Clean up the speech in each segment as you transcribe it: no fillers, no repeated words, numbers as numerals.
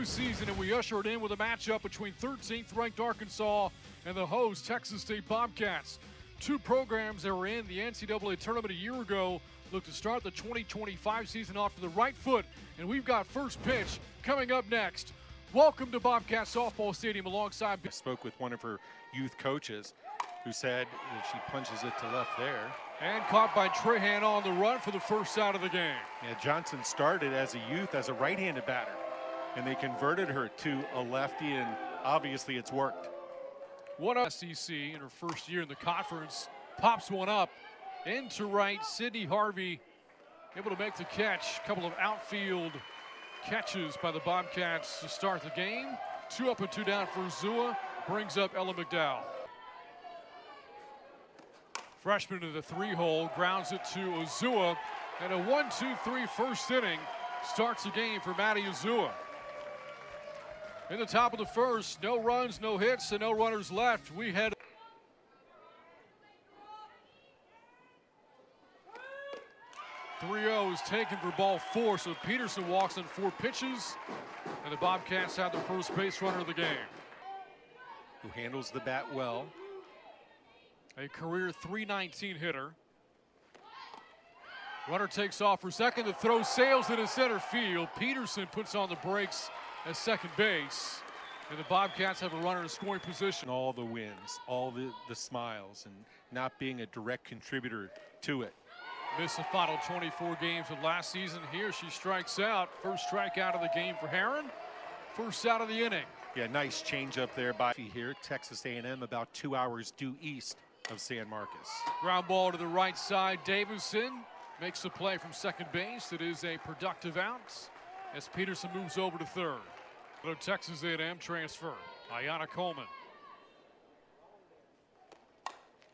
new season, and we usher it in with a matchup between 13th ranked Arkansas and the host Texas State Bobcats. Two programs that were in the NCAA tournament a year ago look to start the 2025 season off to the right foot, and we've got first pitch coming up next. Welcome to Bobcat Softball Stadium alongside. I spoke with one of her youth coaches who said that she punches it to left there. And caught by Trahan on the run for the first out of the game. Yeah, Johnson started as a youth as a right-handed batter, and they converted her to a lefty, and obviously it's worked. One SEC in her first year in the conference, pops one up into right. Sydney Harvey able to make the catch. A couple of outfield catches by the Bobcats to start the game. 2 up and 2 down for Zua, brings up Ella McDowell. Freshman to the 3-hole, grounds it to Azua, and a 1-2-3 first inning starts the game for Maddie Azua. In the top of the first, no runs, no hits, and no runners left. We head 3-0 is taken for ball 4, so Peterson walks on 4 pitches, and the Bobcats have their first base runner of the game. Who handles the bat well. A career .319 hitter. Runner takes off for second. The throw sails into center field. Peterson puts on the brakes at second base. And the Bobcats have a runner in scoring position. All the wins, all the smiles, and not being a direct contributor to it. Missed the final 24 games of last season. Here she strikes out. First strikeout of the game for Heron. First out of the inning. Yeah, nice change up there by here. Texas A&M about 2 hours due east of San Marcos. Ground ball to the right side. Davison makes the play from second base. It is a productive out as Peterson moves over to third. The Texas A&M transfer, Ayana Coleman.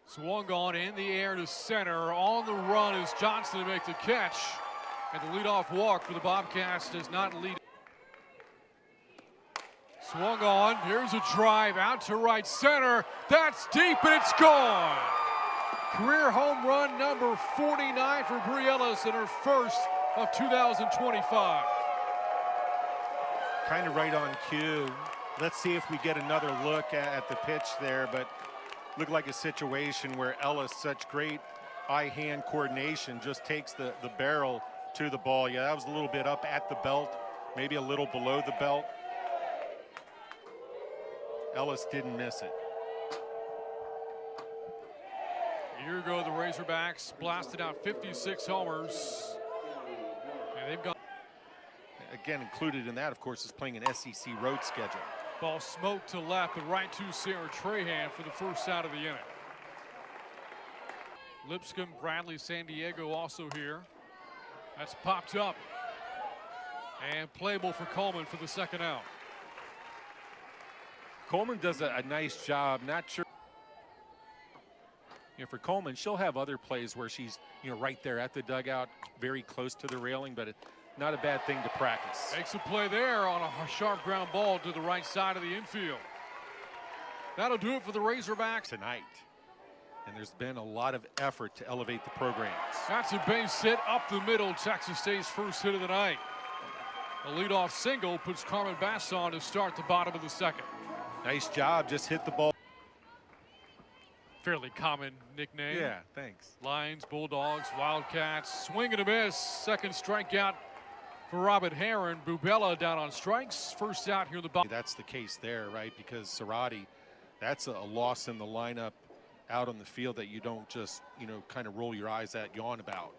Swung on in the air to center. On the run is Johnson to make the catch. And the leadoff walk for the Bobcats does not lead. Swung on, here's a drive out to right center. That's deep and it's gone. Career home run number 49 for Bri Ellis in her first of 2025. Kind of right on cue. Let's see if we get another look at the pitch there, but looked like a situation where Ellis, such great eye-hand coordination, just takes the barrel to the ball. Yeah, that was a little bit up at the belt, maybe a little below the belt. Ellis didn't miss it. A year ago, the Razorbacks blasted out 56 homers. And they've got. Again, included in that, of course, is playing an SEC road schedule. Ball smoked to left, but right to Sarah Trahan for the first out of the inning. Lipscomb, Bradley, San Diego also here. That's popped up. And playable for Coleman for the second out. Coleman does a nice job. Not sure. You know, for Coleman, she'll have other plays where she's, right there at the dugout, very close to the railing, but it's not a bad thing to practice. Makes a play there on a sharp ground ball to the right side of the infield. That'll do it for the Razorbacks tonight. And there's been a lot of effort to elevate the programs. That's a base hit up the middle. Texas State's first hit of the night. A leadoff single puts Carmen Bass on to start the bottom of the second. Nice job, just hit the ball. Fairly common nickname. Yeah, thanks. Lions, Bulldogs, Wildcats, swing and a miss. Second strikeout for Robin Heron. Bubella down on strikes. First out here in the bottom. That's the case there, right? Because Cerati, that's a loss in the lineup out on the field that you don't just, kind of roll your eyes at, yawn about.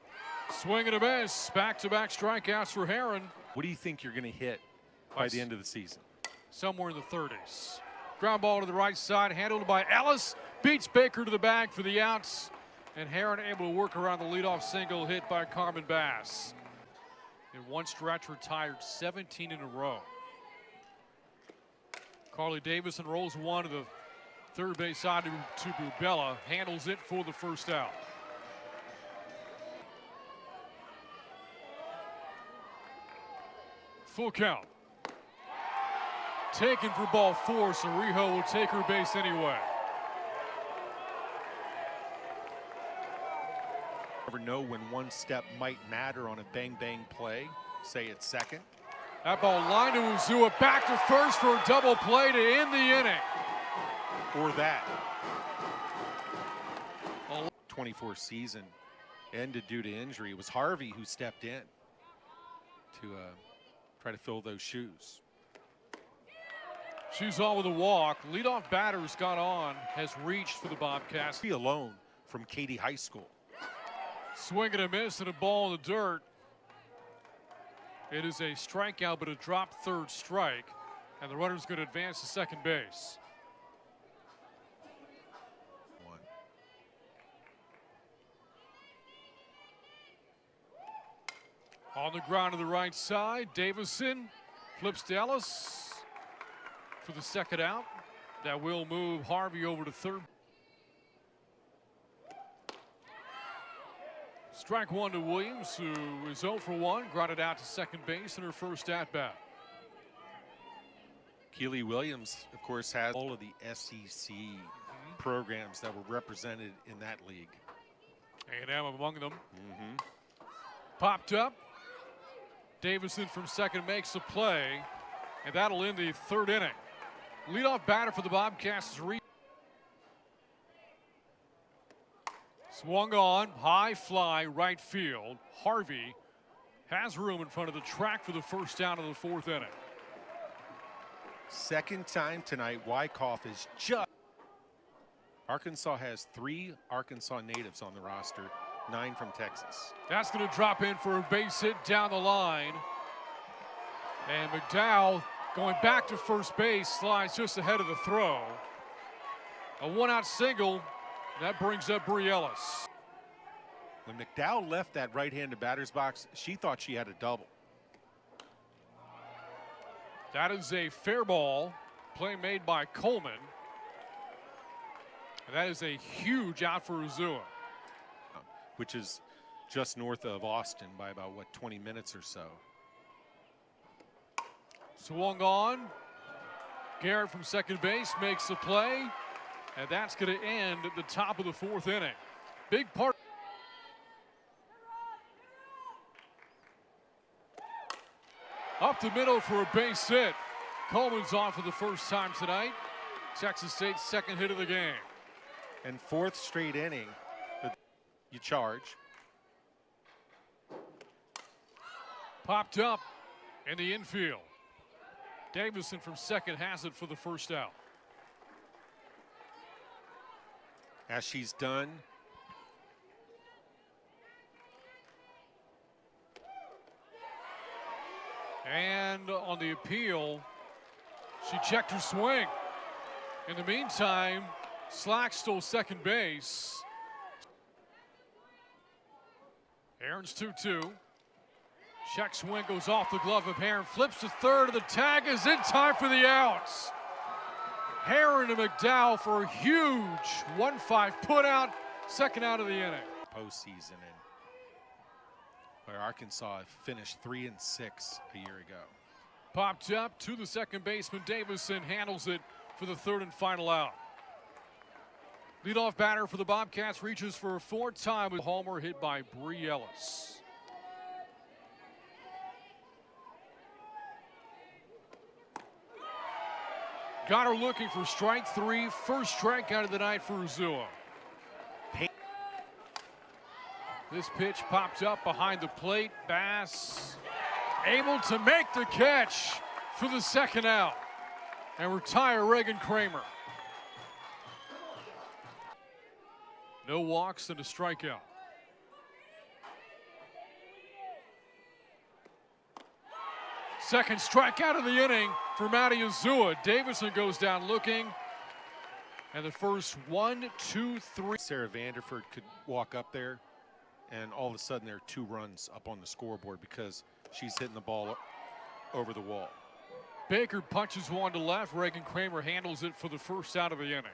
Swing and a miss. Back-to-back strikeouts for Heron. What do you think you're going to hit by the end of the season? Somewhere in the 30s. Ground ball to the right side, handled by Ellis. Beats Baker to the bag for the outs. And Heron able to work around the leadoff single hit by Carmen Bass. In one stretch, retired 17 in a row. Carly Davison rolls one to the third base side to Bubella. Handles it for the first out. Full count. Taken for ball 4, so Rijo will take her base anyway. Never know when one step might matter on a bang-bang play. Say it's second. That ball lined to Uzua, back to first for a double play to end the inning. Or that. 24 season ended due to injury. It was Harvey who stepped in to try to fill those shoes. She's on with a walk. Leadoff batter's got on, has reached for the Bobcats. Be alone from Katy High School. Swing and a miss and a ball in the dirt. It is a strikeout, but a dropped third strike. And the runner's going to advance to second base. On the ground to the right side, Davison flips to Ellis for the second out. That will move Harvey over to third. Strike one to Williams, who is 0 for 1, grounded out to second base in her first at-bat. Keely Williams, of course, has all of the SEC programs that were represented in that league. A&M among them. Popped up. Davison from second makes the play, and that'll end the third inning. Leadoff batter for the Bobcats is swung on, high fly, right field. Harvey has room in front of the track for the first down of the fourth inning. Second time tonight, Wyckoff is just. Arkansas has 3 Arkansas natives on the roster, 9 from Texas. That's going to drop in for a base hit down the line. And McDowell going back to first base, slides just ahead of the throw. A one-out single. That brings up Bree Ellis. When McDowell left that right-handed batter's box, she thought she had a double. That is a fair ball. Play made by Coleman. And that is a huge out for Uzua. Which is just north of Austin by about, 20 minutes or so. Swung on. Garrett from second base makes the play. And that's going to end at the top of the fourth inning. Big part. Up the middle for a base hit. Coleman's on for the first time tonight. Texas State's second hit of the game. And fourth straight inning, you charge. Popped up in the infield. Davison from second has it for the first out. As she's done. And on the appeal, she checked her swing. In the meantime, Slack stole second base. Aaron's 2-2. Check swing goes off the glove of Heron, flips to third, and the tag is in time for the outs. Heron and McDowell for a huge 1-5 put out, second out of the inning. Postseason, and where Arkansas finished 3-6 a year ago. Popped up to the second baseman. Davison handles it for the third and final out. Leadoff batter for the Bobcats reaches for a fourth time with a homer hit by Bree Ellis. Got her looking for strike 3, first strikeout of the night for Uzua. This pitch popped up behind the plate. Bass able to make the catch for the second out and retire Reagan Kramer. No walks and a strikeout. Second strikeout of the inning for Maddie Uzua. Davison goes down looking. And the first 1, 2, 3. Sarah Vanderford could walk up there, and all of a sudden there are 2 runs up on the scoreboard because she's hitting the ball over the wall. Baker punches one to left. Reagan Kramer handles it for the first out of the inning.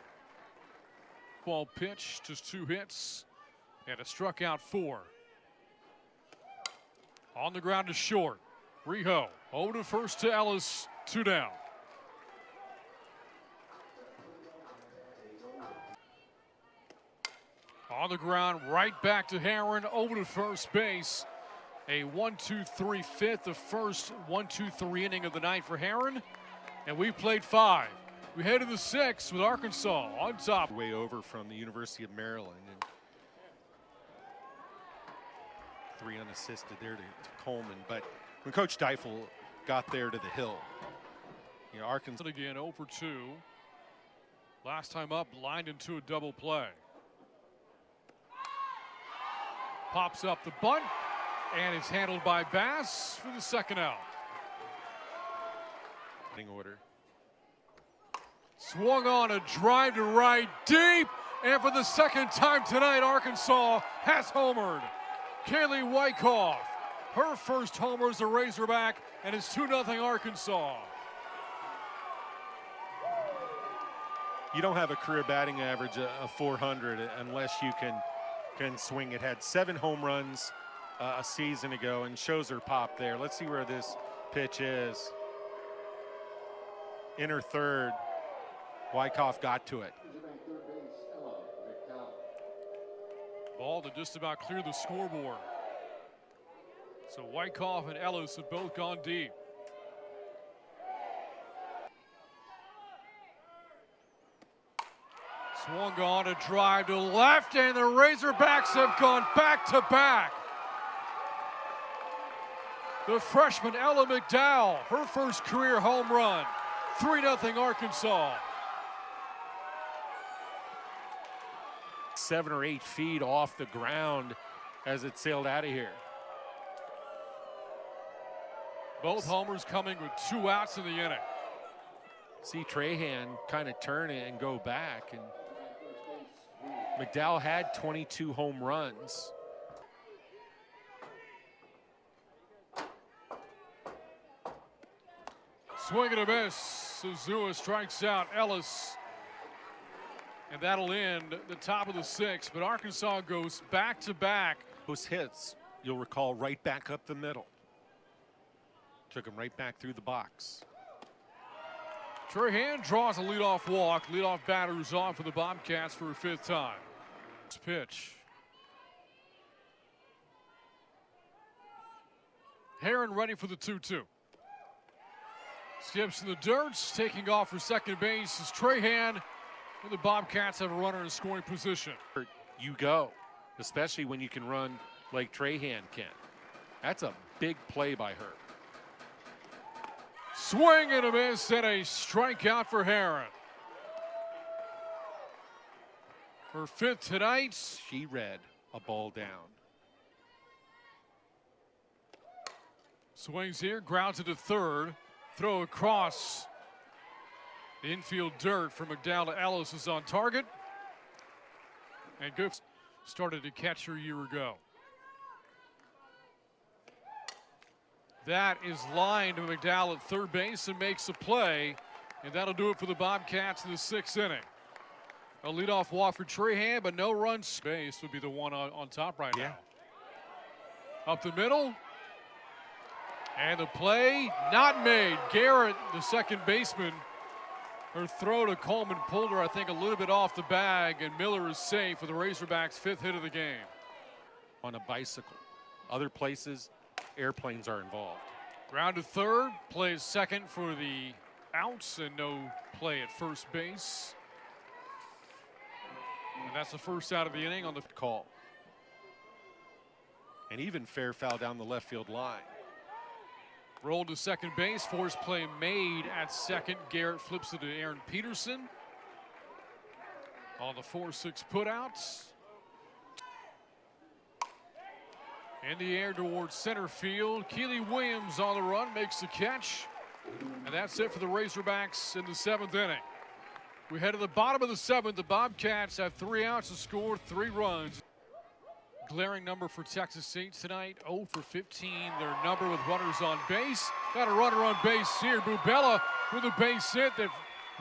Ball pitch, just 2 hits, and a struck out 4. On the ground to short. Riho over to first to Ellis, 2 down. On the ground, right back to Heron, over to first base. A 1-2-3 fifth, the first 1-2-3 inning of the night for Herrin, and we played 5. We head to the 6th with Arkansas on top. Way over from the University of Maryland, and 3 unassisted there to Coleman. But when Coach Deifel got there to the hill, you know, Arkansas again 0 for 2. Last time up, lined into a double play. Pops up the bunt, and it's handled by Bass for the second out. Order. Swung on a drive to right deep, and for the second time tonight, Arkansas has homered. Kaylee Wyckoff, her first homer as a Razorback, and it's 2-0 Arkansas. You don't have a career batting average of 400 unless you can swing it. Had 7 home runs a season ago, and shows her pop there. Let's see where this pitch is. Inner third. Wyckoff got to it. Ball to just about clear the scoreboard. So Wyckoff and Ellis have both gone deep. Swung on a drive to left, and the Razorbacks have gone back-to-back. The freshman Ella McDowell, her first career home run. 3-0 Arkansas. 7 or 8 feet off the ground as it sailed out of here. Both homers coming with 2 outs in the inning. See Trahan kind of turn it and go back, and McDowell had 22 home runs. Swing and a miss. Suzua strikes out Ellis. And that'll end the top of the 6th. But Arkansas goes back-to-back. Those hits, you'll recall, right back up the middle. Took him right back through the box. Trahan draws a leadoff walk. Leadoff batter is on for the Bobcats for a 5th time. Pitch. Herrin ready for the 2-2. Skips in the dirt, taking off for second base is Trahan, and the Bobcats have a runner in scoring position. You go, especially when you can run like Trahan can. That's a big play by her. Swing and a miss, and a strikeout for Herrin. Her 5th tonight. She read a ball down. Swings here, grounds it to third. Throw across the infield dirt from McDowell to Ellis is on target. And Goof started to catch her a year ago. That is lined to McDowell at third base and makes a play. And that'll do it for the Bobcats in the 6th inning. A leadoff walk for Trahan, but no runs. Base would be the one on top right now. Up the middle. And the play not made. Garrett, the second baseman, her throw to Coleman pulled her, I think, a little bit off the bag, and Miller is safe for the Razorbacks' 5th hit of the game. On a bicycle. Other places, airplanes are involved. Ground to third, plays second for the outs, and no play at first base. And that's the first out of the inning on the call. And even fair foul down the left field line. Rolled to second base, force play made at second. Garrett flips it to Aaron Peterson on the 4-6 putouts. In the air towards center field. Keely Williams on the run, makes the catch. And that's it for the Razorbacks in the 7th inning. We head to the bottom of the 7th. The Bobcats have 3 outs to score 3 runs. Glaring number for Texas State tonight, 0 for 15. Their number with runners on base. Got a runner on base here. Bubella with a base hit that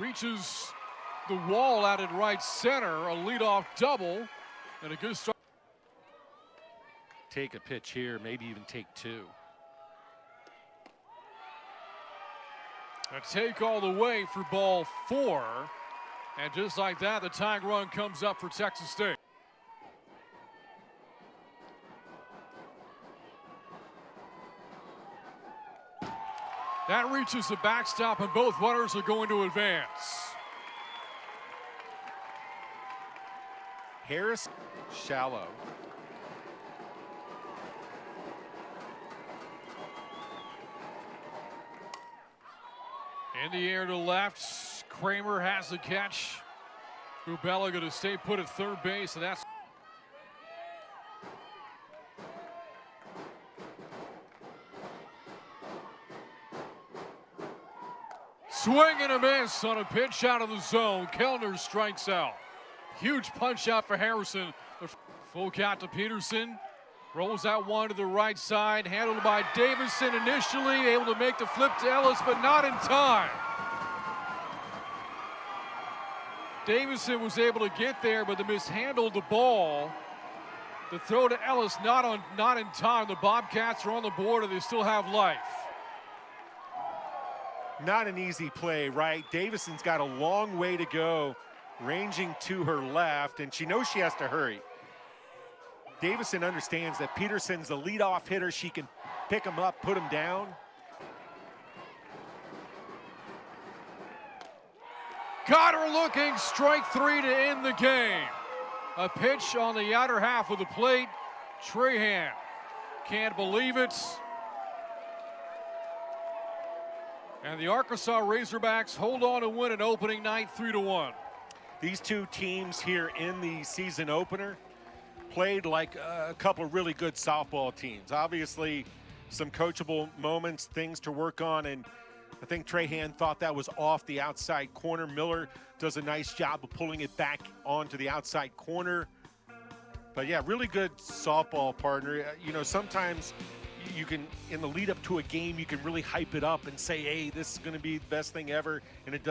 reaches the wall out in right center. A leadoff double and a good start. Take a pitch here, maybe even take 2. A take all the way for ball 4. And just like that, the tying run comes up for Texas State. That reaches the backstop, and both runners are going to advance. Harris, shallow. In the air to left, Kramer has the catch. Rubella going to stay put at third base, and that's swing and a miss on a pitch out of the zone. Kellner strikes out. Huge punch out for Harrison. Full count to Peterson. Rolls out one to the right side, handled by Davison initially, able to make the flip to Ellis, but not in time. Davison was able to get there, but mishandled the ball. The throw to Ellis not in time. The Bobcats are on the board, and they still have life. Not an easy play, right? Davison's got a long way to go, ranging to her left, and she knows she has to hurry. Davison understands that Peterson's the leadoff hitter. She can pick him up, put him down. Got her looking, strike three to end the game. A pitch on the outer half of the plate. Trahan can't believe it. And the Arkansas Razorbacks hold on to win an opening night 3-1. These two teams here in the season opener played like a couple of really good softball teams. Obviously, some coachable moments, things to work on, and I think Trahan thought that was off the outside corner. Miller does a nice job of pulling it back onto the outside corner. But yeah, really good softball partner. You know, sometimes you can, in the lead up to a game, you can really hype it up and say, hey, this is going to be the best thing ever, and it doesn't.